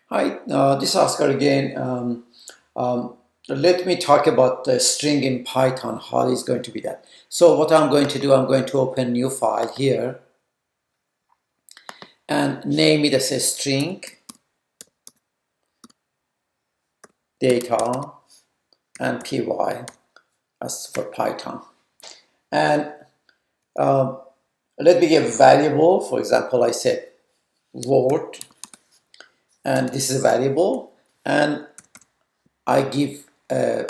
Hi, this is Oscar again. Let me talk about the string in Python, how is going to be that. So what I'm going to do, I'm going to open a new file here and name it as a string data and py as for Python. And um, let me give a variable. For example, I said word, and this is a variable, and I give a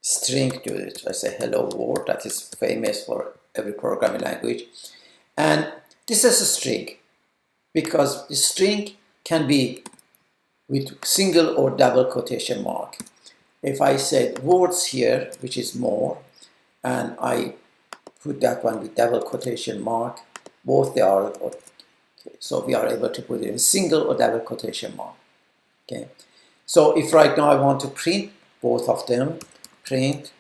string to it. I say hello world, that is famous for every programming language. And this is a string because the string can be with single or double quotation mark. If I said words here, which is more, and I put that one with double quotation mark, both they are okay. So we are able to put it in single or double quotation mark. Okay. So if right now I want to print both of them, print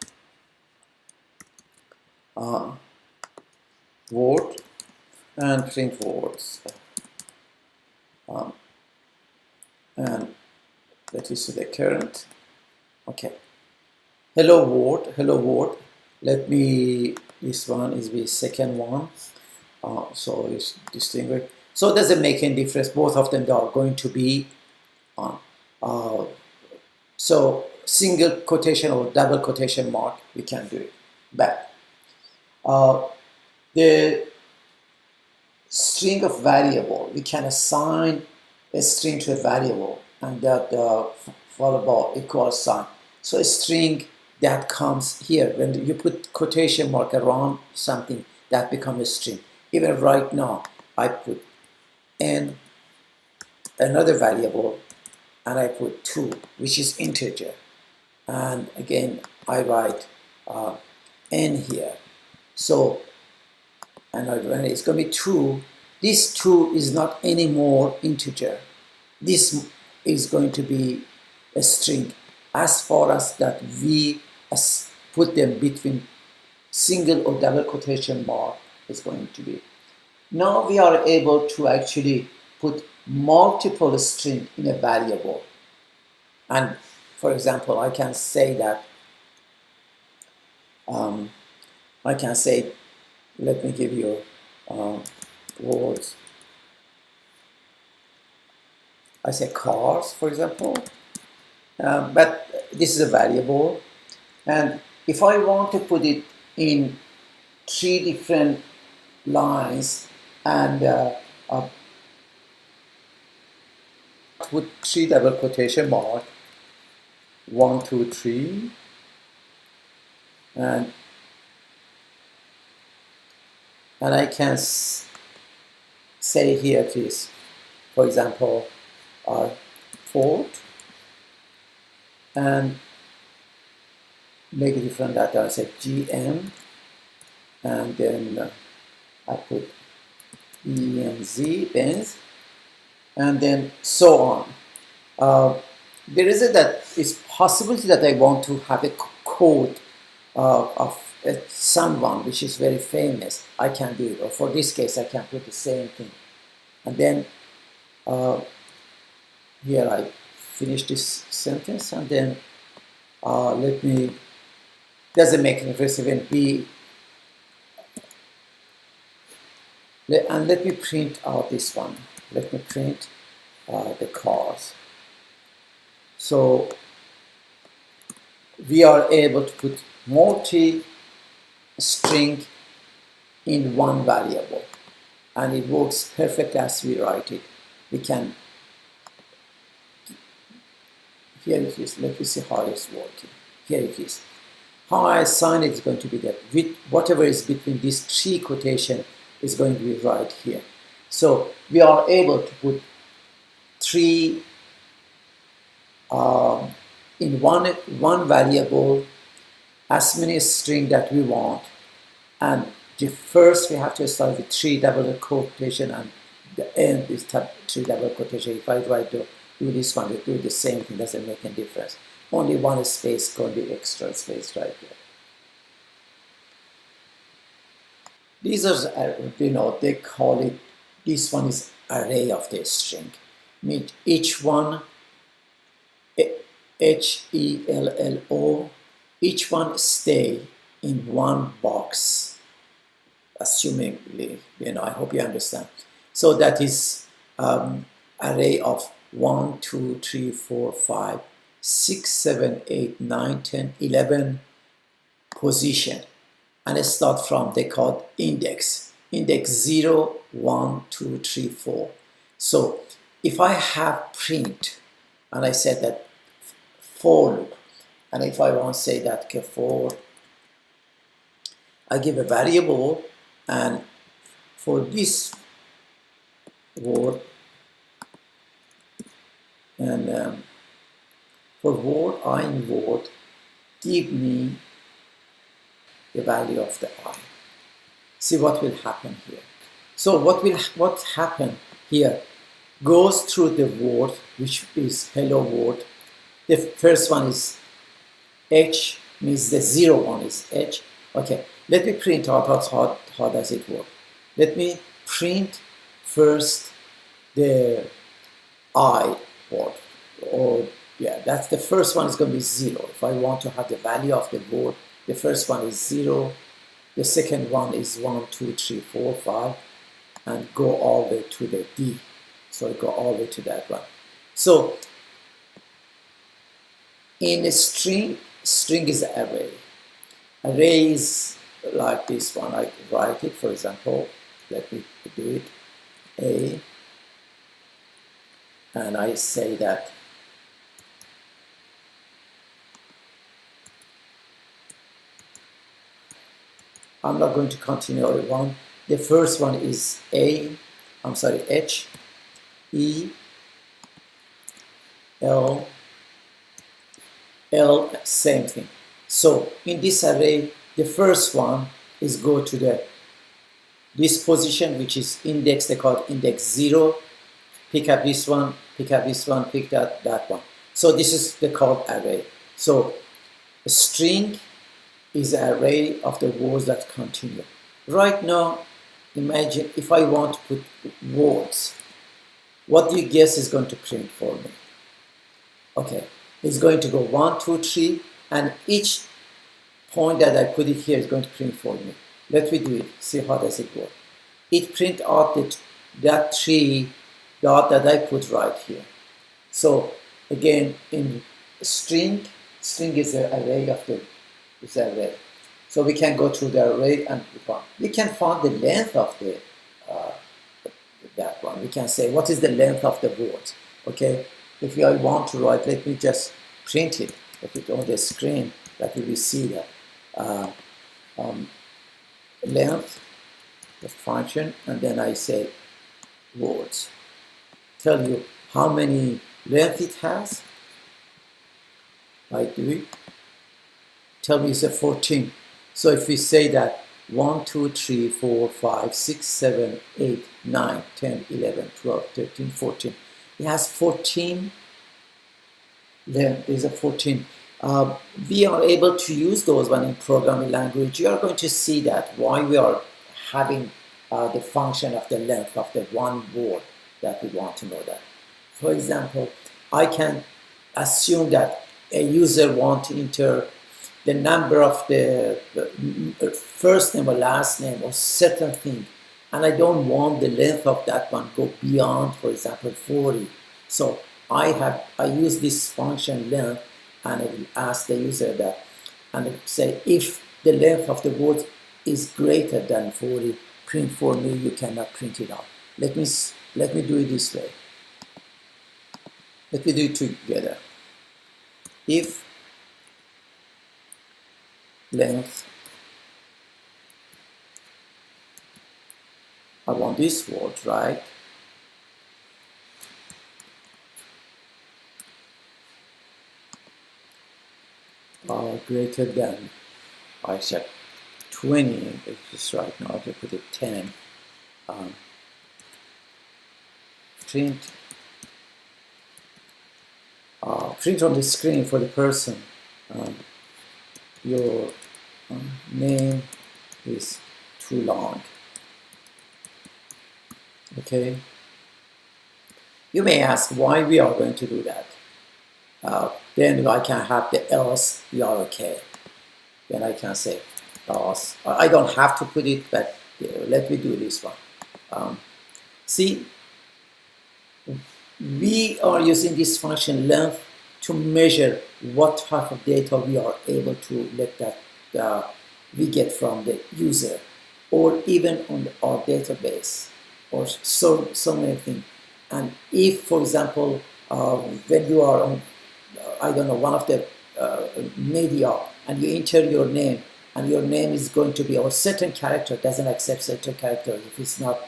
word and print words. And let me see the current. Okay. Hello world. Let me, this one is the second one. So it's distinguished. So it doesn't make any difference. Both of them are going to be on. So single quotation or double quotation mark, we can do it. But the string of variable, we can assign a string to a variable and that followed by equal sign. So a string that comes here, when you put quotation mark around something, that becomes a string. Even right now, I put n, another variable, and I put 2, which is integer. And again, I write n here. So, and it's going to be 2. This 2 is not anymore integer. This is going to be a string as far as that we put them between single or double quotation mark is going to be. Now we are able to actually put multiple string in a variable. And for example, I can say that, I can say, let me give you words. I say cars, for example, but this is a variable. And if I want to put it in 3 different lines and put 3 double quotation mark, 1, 2, 3, and I can say here it is, for example, Ford, and make it different that I say GM, and then I put ENZ, Benz, and then so on. There is that it's possibility that I want to have a code of someone which is very famous. I can do it, or for this case I can put the same thing, and then here I finish this sentence, and then let me, doesn't make any difference even B, and let me print out this one. Let me print the cars. So we are able to put multi-string in one variable, and it works perfectly as we write it. We can, here it is, let me see how it's working. Here it is. How I assign it is going to be that with whatever is between these 3 quotation is going to be right here. So we are able to put 3 in one variable, as many string that we want, and first we have to start with 3 double quotation, and the end is 3 double quotation. If I try to do this one, we do the same thing, doesn't make any difference. Only one space going to be extra space right there. These are, they call it, this one is array of the string. Each one HELLO, each one stay in one box, assumingly, I hope you understand. So that is array of 1, 2, 3, 4, 5, 6, 7, 8, 9, 10, 11 position. And I start from, they call index 0, 1, 2, 3, 4. So if I have print, and I said that for loop, and if I want to say that okay, for, I give a variable, and for this word, and for word I in word, give me the value of the I. See what will happen here. So what happen here goes through the word, which is hello world. The first one is H, means the 0 one is H. Okay, let me print out how does it work. Let me print first the I word, or yeah, that's the first one is going to be 0. If I want to have the value of the word, the first one is 0, the second one is 1, 2, 3, 4, 5, and go all the way to the D. So I go all the way to that one. So in a string is array. Array is like this one. I write it, for example, let me do it, A, and I say that I'm not going to continue everyone. The first one is H, E, L, same thing. So in this array, the first one is go to this position, which is index, they call it index 0, pick up this one, pick up this one, pick that one. So this is the called array. So a string is an array of the words that continue. Right now, imagine if I want to put words, what do you guess is going to print for me? Okay, it's going to go 1, 2, 3, and each point that I put it here is going to print for me. Let me do it, see how does it work. It print out that 3 dot that I put right here. So again, in string is an array of this array. So we can go through the array and we can find the length of that one. We can say what is the length of the word. Okay, if I want to write, let me just print it. If it's on the screen, that we will see that length, the function, and then I say words. Tell you how many length it has. I do it. Tell me it's a 14. So if we say that 1, 2, 3, 4, 5, 6, 7, 8, 9, 10, 11, 12, 13, 14. It has 14 length, is a 14. We are able to use those one in programming language. You are going to see that why we are having the function of the length of the one word that we want to know that. For example, I can assume that a user wants to enter the number of the first name or last name or certain thing, and I don't want the length of that one go beyond, for example, 40. So I use this function length, and I will ask the user that, and I say if the length of the word is greater than 40, print for me. You cannot print it out. Let me do it this way. Let me do it together. If length, I want this word, right? Greater than, I said 20, it's right now, I put it 10. Print on the screen for the person. Your name is too long. Okay. You may ask why we are going to do that. then I can have the else we are okay. Then I can say else. I don't have to put it, but let me do this one. See, we are using this function length to measure what type of data we are able to let that we get from the user, or even on our database, or so many things. And if, for example, when you are on, I don't know, one of the media, and you enter your name, and your name is going to be, or certain character doesn't accept certain character. If it's not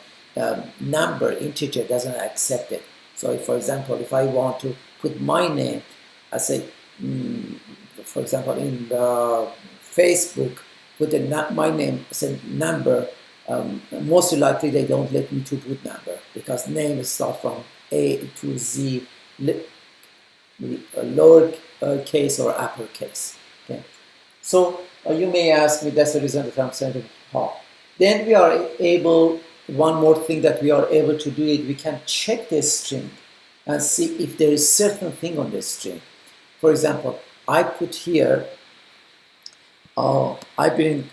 number, integer doesn't accept it. So if, for example, if I want to put my name, I say, for example, in Facebook, put my name as a number, most likely they don't let me to put number, because name start from A to Z, lower case or uppercase. Okay, so you may ask me, that's the reason that I'm saying how. Then we are able, one more thing that we are able to do it, we can check the string and see if there is certain thing on the string. For example, I put here, I bring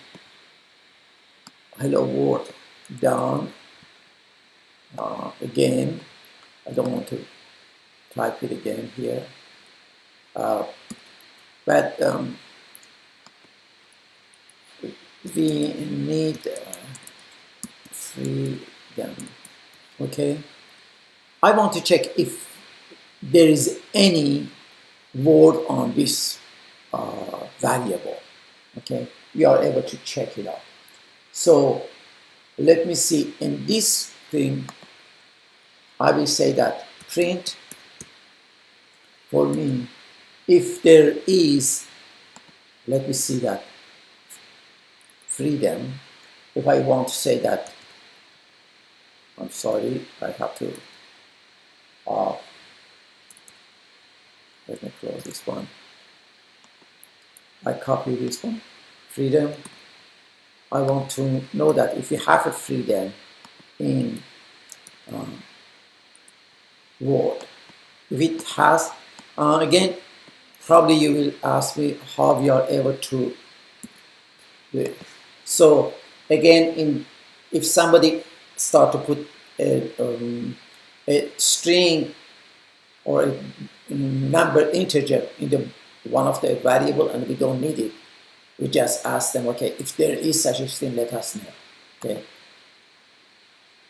hello world down again. I don't want to type it again here, but we need freedom. Okay, I want to check if there is any word on this variable. Okay, we are able to check it out. So let me see, in this thing I will say that print for me if there is, let me see that freedom. If I want to say that, I'm sorry, I have to let me close this one. I copy this one, freedom. I want to know that if you have a freedom in Word, if it has, again, probably you will ask me how we are able to do it. So again, if somebody start to put a string or a number integer in the one of the variable and we don't need it, we just ask them, okay, if there is such a thing, let us know. Okay.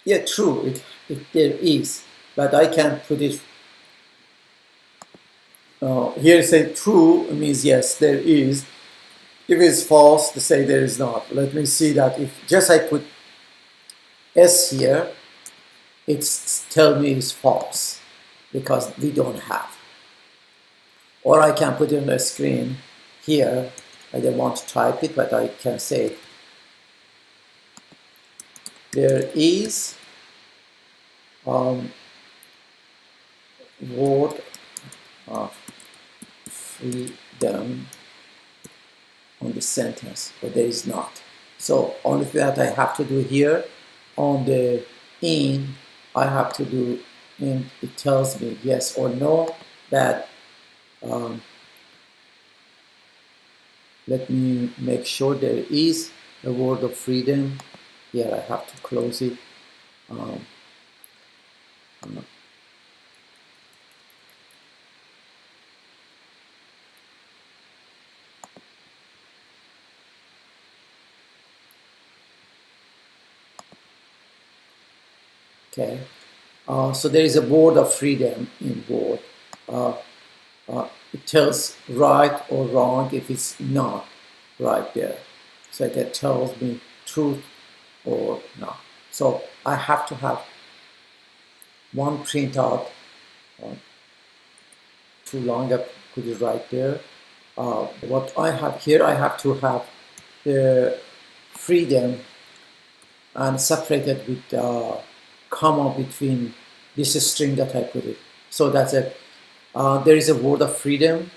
Yeah, true, if there is, but I can put it here. Say true means yes, there is. If it's false, to say there is not. Let me see that if just I put S here, it's tell me it's false because we don't have. Or I can put it on the screen here. I don't want to type it, but I can say there is word of freedom on the sentence, but there is not. So only thing that I have to do here on the in, I have to do in, it tells me yes or no that let me make sure there is a word of freedom. Here I have to close it. Okay, so there is a word of freedom in Word. It tells right or wrong if it's not right there. So it tells me truth or not. So I have to have one printout. Too long, I put it right there. What I have here, I have to have the freedom and separated with comma between this string that I put it. So that's it. There is a word of freedom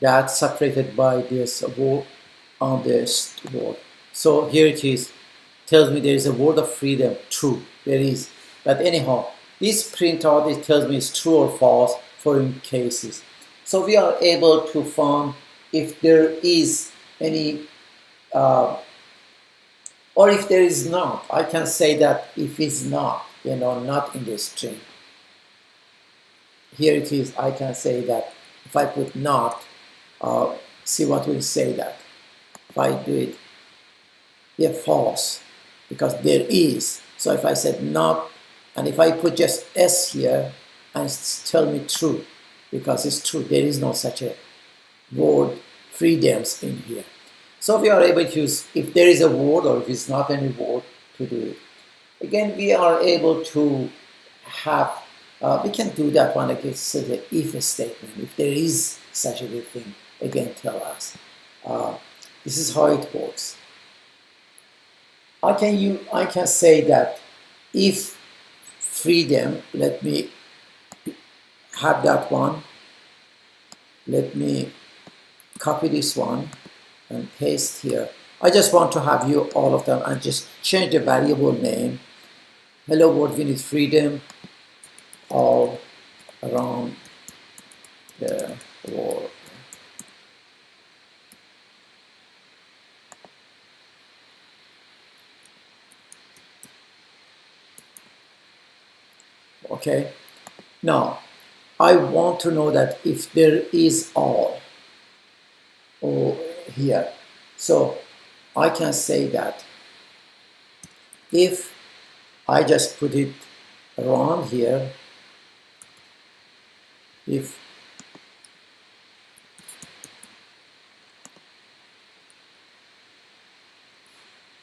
that's separated by this word on this word. So here it is. Tells me there is a word of freedom. True, there is. But anyhow, this printout, it tells me it's true or false for in cases. So we are able to find if there is any, or if there is not. I can say that if it's not, not in the string. Here it is. I can say that if I put not, see what will say that. If I do it, yeah, false, because there is. So if I said not, and if I put just s here, and it's tell me true, because it's true. There is no such a word freedoms in here. So we are able to use if there is a word or if it's not any word to do it. Again, we are able to have, we can do that one against the if statement. If there is such a thing, again, tell us. This is how it works. I can say that if freedom, let me have that one. Let me copy this one and paste here. I just want to have you all of them and just change the variable name. Hello world, we need freedom all around the world. Okay, now I want to know that if there is all here. So I can say that if I just put it around here, if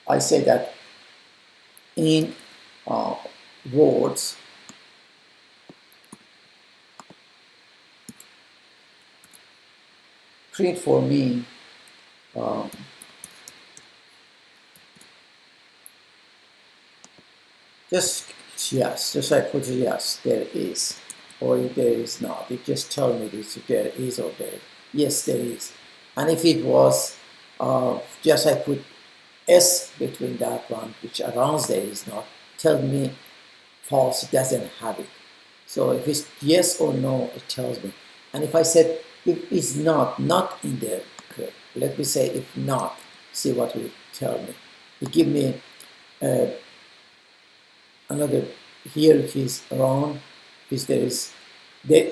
I say that in words, print for me just yes, just I put yes, there is, or if there is not. It just tell me this if there is or there. Yes, there is. And if it was just I put s between that one, which around there is not, tell me false, it doesn't have it. So if it's yes or no, it tells me. And if I said if it's not in there, okay, let me say if not, see what will tell me. It give me another, here it is around, because there is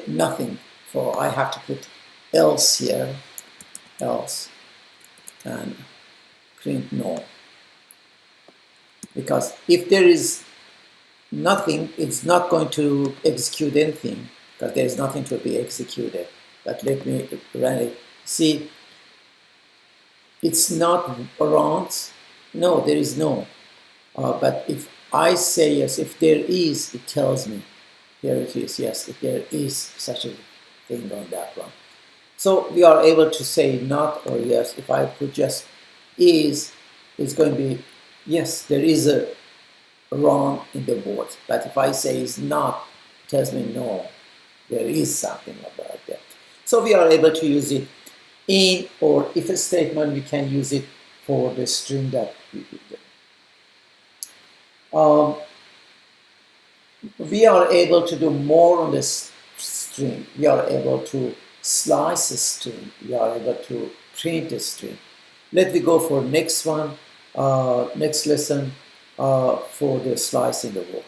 nothing, for I have to put else here, else, and print no. Because if there is nothing, it's not going to execute anything, because there is nothing to be executed. But let me run it. See, it's not around. No, there is no. But if I say yes, if there is, it tells me. Here it is, yes, if there is such a thing on that one. So we are able to say not or yes. If I put just is, it's going to be yes, there is a wrong in the word. But if I say is not, it tells me no, there is something about that. So we are able to use it in or if a statement, we can use it for the string that we did. We are able to do more on this string. We are able to slice a string. We are able to print a string. Let me go for next one, next lesson for the slicing the word.